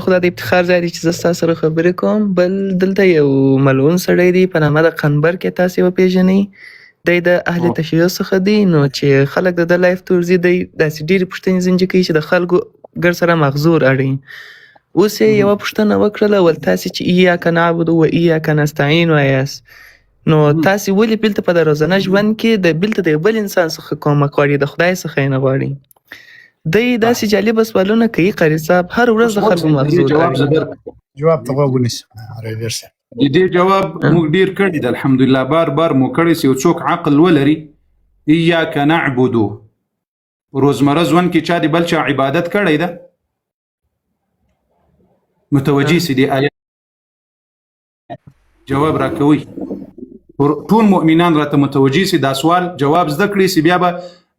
خو دا د افتخار ځای دی چې زه ستا سره خبرې کوم. بل دلته یو ملعون سړی دی په نامه د قنبر کې تاسې وپېژنئ. دی د اهل تشیع څخه دی، نو چې خلک د ده لایف ته ورځي دی داسې ډېرې پوښتنې ځینې کوي چې د خلکو ګډ سره مغزور اړوي. اوس یې یوه پوښتنه وکړله، ول تاسې چې ایاک نعبد و ایاک نستعین وایاست، نو تاسې ولې بېلته په د روزانه ژوند کې د بېلته د یو بل انسان څخه کومک غواړي، د خدای څخه یې نه غواړي؟ دی داسې جالبه سوالونه کوي قاري صاحب، هر ورځ د خلکو مغزور اړوي. جواب ته غوږ ونیسه ریډر صاحب. د دې جواب موږ ډیر کړی د الحمدلله، بار بار مو کړی چې یو څوک عقل ولري. ایاک نعبد، روزمره ژوند کې چا د بل چا عبادت کړی ده؟ متوجي سي دي آیات جواب راکوي. ټول مؤمنان راته متوجي سي دا سوال جواب زده کړي سي، بیا به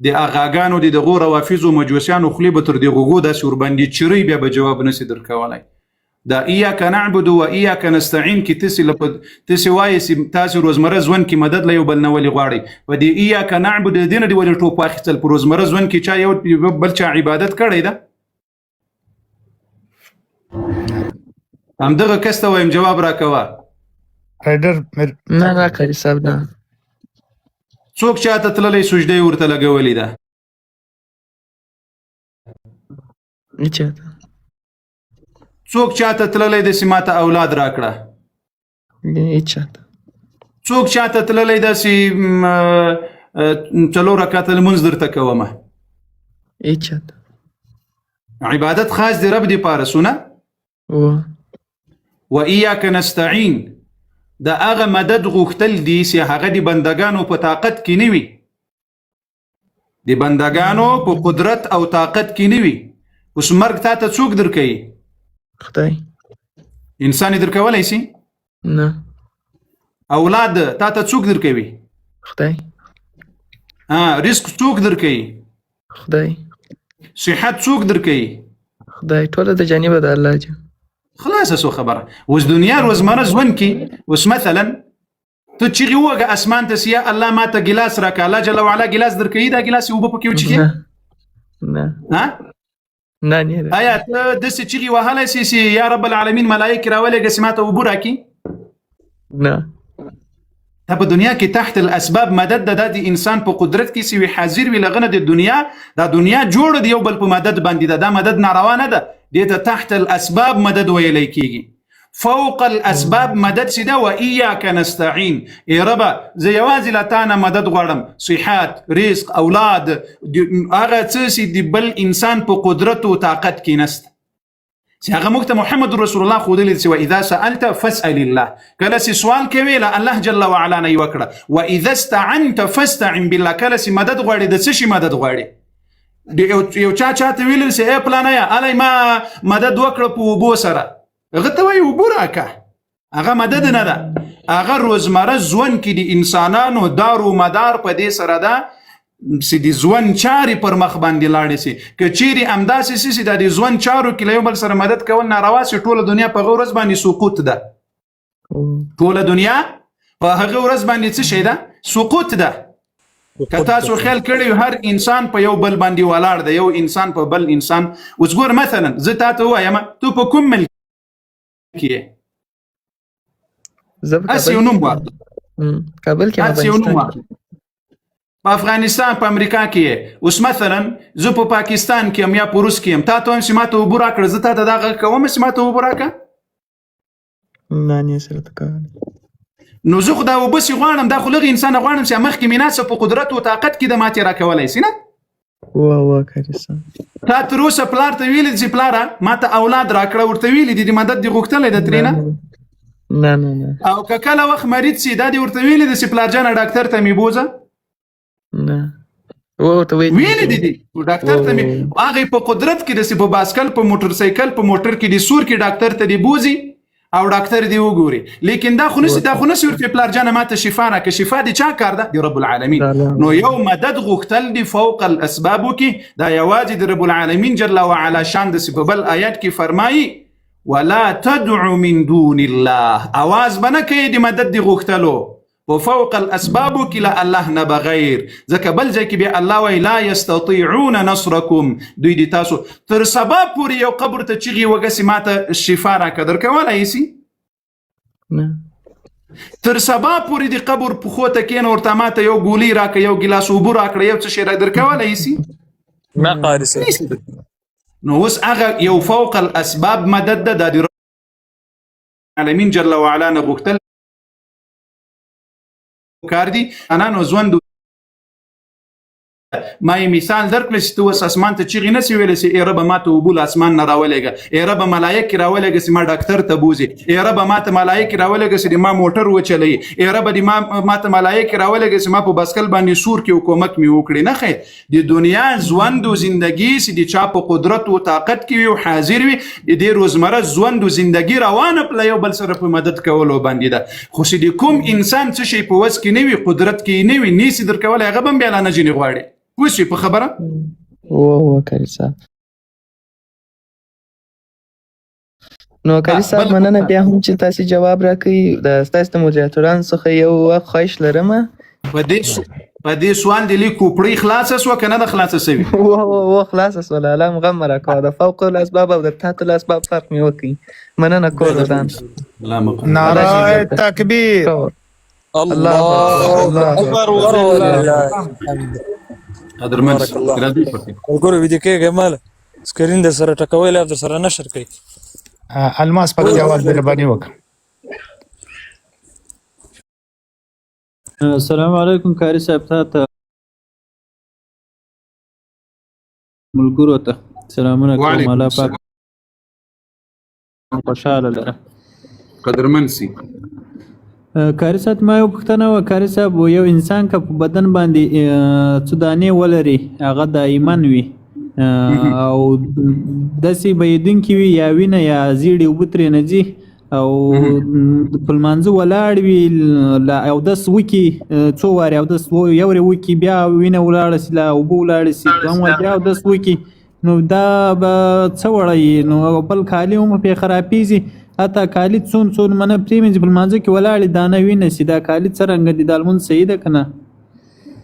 د اغاګانو د دغو روافضو مجوسیانو خولې به تر دې غوږو داسې ورباندې چیرئ، بیا به جواب نسي درکولی. دا ایاک نعبد و ایاک نستعین کې تاسې وایي چې تاسې روزمره ژوند کې مدد له یو بل نه ولې غواړئ؟ په دې ایاک نعبد د دې نه دې ولې ټوپ واخیستل؟ په روزمره ژوند کې چا یو بل چا عبادت کړی ده؟ همدغه کس ته وایم جواب راکوه. ریډر نه نه قاري صاحب نه. څوک چاته تللی سجده یې ورته لګولې ده؟ هېچاته. څوک چاته تللی داسې ماته اولاد راکړه؟ هېچاته. څوک چاته تللی داسې 4 رکعته لمونځ درته کومه؟ هېچاته. عبادت خاص دی رب دپاره سونه. و ایاک نستعین، د هغه مدد غوښتل دي چې هغه د بندګانو په طاقت کې نه وي، د بندګانو په قدرت او طاقت کې نه وي. اوس مرګ تا ته څوک درکوي؟ خدای. انسان یې درکولی شي؟ نه. اولاد تا ته څوک درکوي؟ خدای. رزق څوک درکوي؟ خدای. صحت څوک درکوي؟ خدای. ټوله د جانبه د الله جل. خلاصه سو خبره. اوس دنیا روزمره ژوند کې اوس مثلا ته چیغې ووږه اسمان ته چې یا الله ما ته ګیلاس راکړه، الله جل وعلا ګیلاس درکوي؟ دا ګیلاس اوبه پکې وچښې؟ نه نه نه. آیا ته داسې چیغې وهلی سې چې یا رب العالمین ملایکې راولېږه چې ما ته اوبه راکړي؟ نه. دا په دنیا کې تحت الاسباب مدد د انسان په قدرت کې چې وي حاضر وي لغنه د دنیا، دا دنیا جوړه د یو بل په مدد باندې ده، دا مدد ناروا نه ده، دې ته تحت الاسباب مدد ویلی کېږي. فوق الاسباب مدد چې ده و ایاک نستعین، ای ربه زه یوازې له تا نه مدد غواړم، صحت، رزق، اولاد، هغه څه چې د بل انسان په قدرت او طاقت کې نسته. چې هغه موږ ته محمد رسول الله ښودلی چې واذا سألت فاسأل الله، کله چې سوال کوې له الله جل وعلا نه یې وکړه. واذا استعنت فاستعن بالله، کله چې مدد غواړې د څه شي مدد غواړې؟ یو چاته ویلل چې ای پلانیه الی ما مدد وکړه په اوبو سره، هغه ته وایي اوبو راکړه، هغه مدد نه ده. هغه روزمره ژوند کې د انسانانو دار و مدار په دې سره ده چې د ژوند چارې پر مخ باندې لاړې شي. که چیرې همداسې شي چې د ژوند چارو کې له یو بل سره مدد کول ناروا شي، ټوله دنیا په هغه ورځ باندې سقوط ده. ټوله دنیا په هغه ورځ باندې څه شی ده؟ سقوط ده. که تاسو خیال کړی هر انسان په یو بل باندې ولاړ ده، یو انسان په بل انسان. اوس ګور مثلا زه تا ته ووایم ته په کوم ملک کې یې؟ هسې یو نوم واخله. کابل کې. هسې یو نوم واخله. په افغانستان په امریکا کې یې. اوس مثلا زه په پاکستان کې یم یا په روس کې یم، تا ته وایم چې ما ته اوبه راکړه، زه تا ته دا غږ کوم چې ما ته اوبه راکړه؟ نه نه سره ته کولی. نو زه خو دا اوبه چې غواړم، دا خو لږ انسان غواړم چې مخکې مې ناسه په قدرت او طاقت کې د ماتې راکولی شي نه؟ قاري صاحب. تا تر اوسه پلار ته ویلي چې پلاره ما ته اولاد راکړه، ورته ویلي دي د مدد دې غوښتلی ده ترې نه؟ نه نه نه. او که کله وخت مریض شي دا دې ورته ویلي ده چې پلارجانه ډاکټر ته مې بوځه؟ نه. ورته ویلي دي ډاکټر ته مې هغې په قدرت کې داسې په باسکل، په موټر سایکل، په موټر کې د سور کې ډاکټر ته دې بوځي او ډاکټر دې وګوري. لیکن دا خو نسي ورته پلارجانه ماته شفا راکړه. شفا د چا کار ده؟ د رب العالمین. نو یو مدد غوښتل دي فوق الاسبابو کې، دا یوازې د رب العالمین جل وعلا شان داسې په بل آیات کې فرمایي ولا تدعو من دون الله، اواز به نه کوي د مدد د غوښتلو، وفوق الاسباب کې لا الله نه بغیر ځکه بل ځای کې به الله وی لا یستطيعون نصرکم دوی دي تاسو تر سبا پورې یو قبر ته چیغي وګسي ماته شفا را قدر کولای شي نه تر سبا پورې دی قبر په خو ته کین ورته ماته یو ګولی راکړه یو ګلاس اوبه راکړه یو څه شی را درکولای شي ما قاري صاحب نو اوس هغه یو فوق الاسباب مدد ده د العالمین جل وعلا نه غوښتل کار دي انا نو ژوند ما یې مثال درکړل چې تو اسمان ته چیغې نسی ویل سي ای رب ما ته وبول اسمان نه راولېګه ای رب ملائکه راولېګه سي ما ډاکټر ته بوزي ای رب ما ته ملائکه راولېګه سي ما موټر وچلې ای رب دې ما ته ملائکه راولېګه سي ما په بسکل باندې سور کې حکومت می وکړي نه خیر د دنیا ژوند او ژوندۍ سي د چا په قدرت او طاقت کې وي او حاضر وي د روزمره ژوند او ژوندۍ روانه په یو بل سره په مدد کولو باندې ده خو چې د کوم انسان څه شي په وس کې نه وي قدرت کې نه وي نیسی درکول هغه بم بیا نه جنې غواړي وشي په خبره واه کاری صاحب نو کاری صاحب مننه بیا هم چې تاسو جواب راکړئ د تاسو د مدیریتورانو څخه یو خواهش لرم په دې سوال د لیکو پړی خلاص شو کنه د خلاص شوی واه خلاص ولا علم غم راکاو د فوق الاسباب او د تحت الاسباب فرق مې وکړي مننه کوم ځان نعره تکبیر الله اكبر ولله الحمد قدرمن وګوره ویډیو کې مال سکرین د سره ټکوي لا در سره نشر کوي الماس په جواب مهرباني وکړه السلام علیکم کاری صاحب ته ملګرو ته سلامونه کوم الله پاک خوشاله لره قدرمن سي کاری صاحب ما یو پوښتنه و کاری صاحب یو انسان که په بدن باندې څه دانې ولري هغه د ایمان وي او داسې بهیدونکي وي یا وینه یا زیړې اوبه ترې نه ځي او په لمانځه ولاړ وي اودس وکړي څو وارې اودس یو وارې وکړي بیا وینه ولاړه سي لا اوبه ولاړې سي دویم وارې بیا اودس وکړي نو دا به څه وړی نو بل کالي هم پرې خرابېږي حتی کالی څون منه پرېمنځي په لمانځه کې ولاړې دانه وینه سي دا کالي څرنګه دي دا لمونځ صحیح ده که نه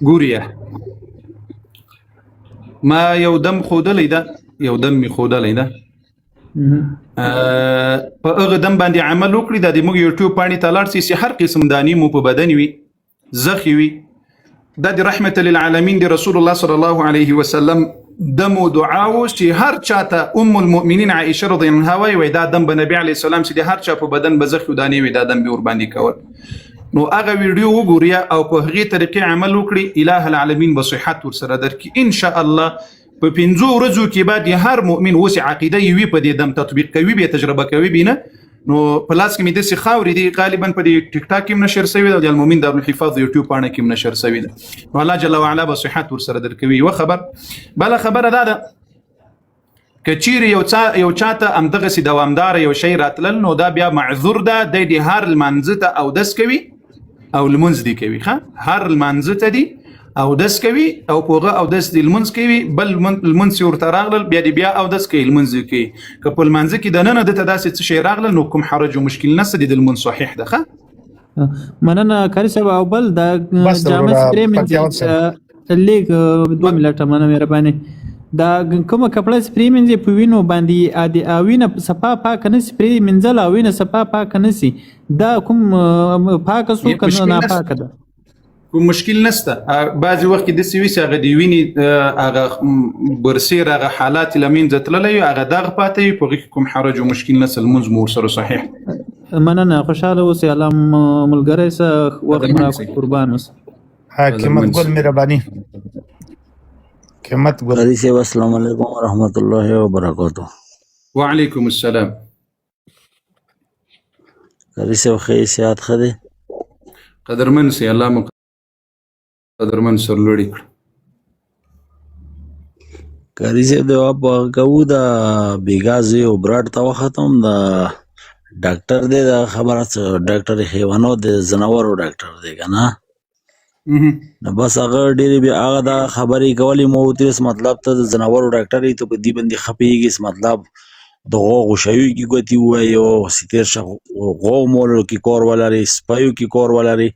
ګوریا ما یو دم خودلی ده یو دم می خودلی ده په هغه دم باندې عمل وکړي د موږ یوټیوب باندې تلار سي هر قسم دانی مو په بدن وي زخي وي د رحمت للعالمین دی رسول الله صلی الله علیه وسلم دمو دعاو چې هر چاته ام المؤمنین عائشه رضی الله عنها وی دا دم به نبی علی السلام چې هر چا په بدن بزخ دانی وي دا دم به ور باندې کول نو هغه ویډیو وګوریا او په هغه طریقې عمل وکړي الٰه العالمین بصحت ور سره درکې ان شاء الله په 5 ورځو کې بعد هر مؤمن وسع عقیده وي په دې دم تطبیق کوي به تجربه کوي بینه نو پلاس کې مې د سخاوري دي غالبا په دې ټیک ټاک کې نشر شوی دی د المؤمن د الحفاظ یوټیوب باندې کې نشر شوی دی نو الله جل وعلا به صحت ور سره درکوي و خبر بل خبره ده کچیر یو چاته امدغه سي دوامدار یو شی راتلل نو دا بیا معذور ده د هر المنځ ته او دس کوي او المنځ دی کوي ها هر المنځ ته دی او دس کوي او پوغه او دس دی المنځ کوي بل المنځ ورته راغلل بیا او دس کوي المنځ کوي که په المنځ کې دنه د تداسې څه شی راغلل نو کوم حرج او مشکل نشته د المنځ صحیح ده ښه مننه کاری صاحب او بل دا جامع سپری منځ لیک 2 منټه مننه مهرباني دا کومه کپړه سپری منځ په وینو باندې ادي اوینه صفه پاک نه سپری منځل اوینه صفه پاک نه سي دا کوم پاک سو کنه نه پاک ده کوم مشکل نشته بعضی وخت کې د سوي هغه دی ویني هغه برسیر هغه حالات لمن ذاتللې هغه دغه پاتې په کوم حرج او مشکل نسل منځ مور سره صحیح مننه خوشاله اوسې الله ملګری سه وخت را قربان اوس حکمت ګل مهرباني حکمت ګل السلام علیکم ورحمۃ اللہ وبرکاتہ وعلیکم السلام قاری سے خیر سیات خدے قدرمن سي الله قدرمن سر لوړی کړ قاری سے د اپ کو دا بیګازي او براد تا ختم دا ډاکټر دې دا خبره ډاکټر حیوانات د زناورو ډاکټر دی کنه نو بس هغه ډېری به هغه دا خبرې کولې مو ترس مطلب ته د زناورو ډاکټر ته په دې باندې خپيږي مطلب د غوغو شوی کی ګوتی وایو ستیر شو غو مولو کی کور ولري سپایو کی کور ولري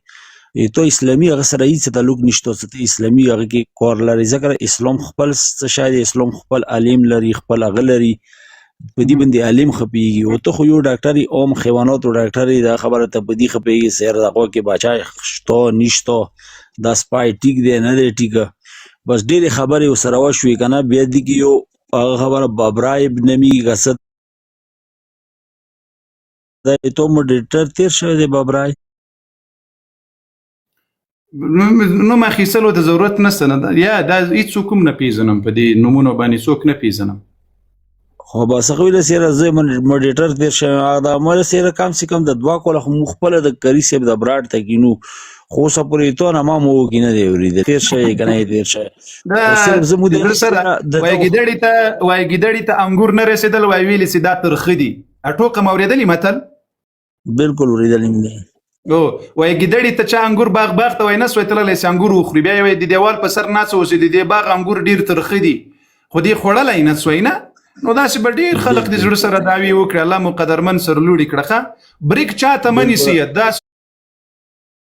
تو اسلامي هغه سره هیڅ تعلق نشته چې اسلامي هغه کې کور لري ځکه اسلام خپل څه شاید اسلام خپل عالم لري خپل هغه لري په دې باندې عالم خپيږي او ته خو یو ډاکټر اوم حیوانات او ډاکټر دا خبره ته په دې خپيږي سیر دغه کې بچا شتو نشته دا سپای ټیک دی نه دی ټیک بس ډېر خبره وسره وشوي کنه بیا دي کې یو هغه خبره بابرای ابن می غسد دا ته مډیټر تیر شوی دی بابرای نو ما خیسلو د ضرورت نشته نه یا دا هیڅ کوم نه پیژنم په دې نمونه باندې څوک نه پیژنم خو بس خو له سره زه مډیټر تیر شوی دا مله سره کم سي کم د دوا کوله مخبل د کری سیب د براډ ته کینو خو سپورې ته نه ما مو کینه دی ورید تیر شوی کنه تیر شوی دا سره وای ګیدړی ته انګور نه رسیدل وای ویل سي دا ترخه دي اټوکه موریدلی متل بالکل ورید لیم او وای ګیدړی ته چا انګور باغ ته وای نس وای تللی سي انګور خوري بیا وای د دیوال په سر ناس اوسې د دی باغ انګور ډیر ترخه دي خو دی خړلای نه سوینه نو داسې به ډېر خلک د زړه سره دعوې وکړي الله مو قدرمن سرلوړي کړه بریک چاته منیسي دا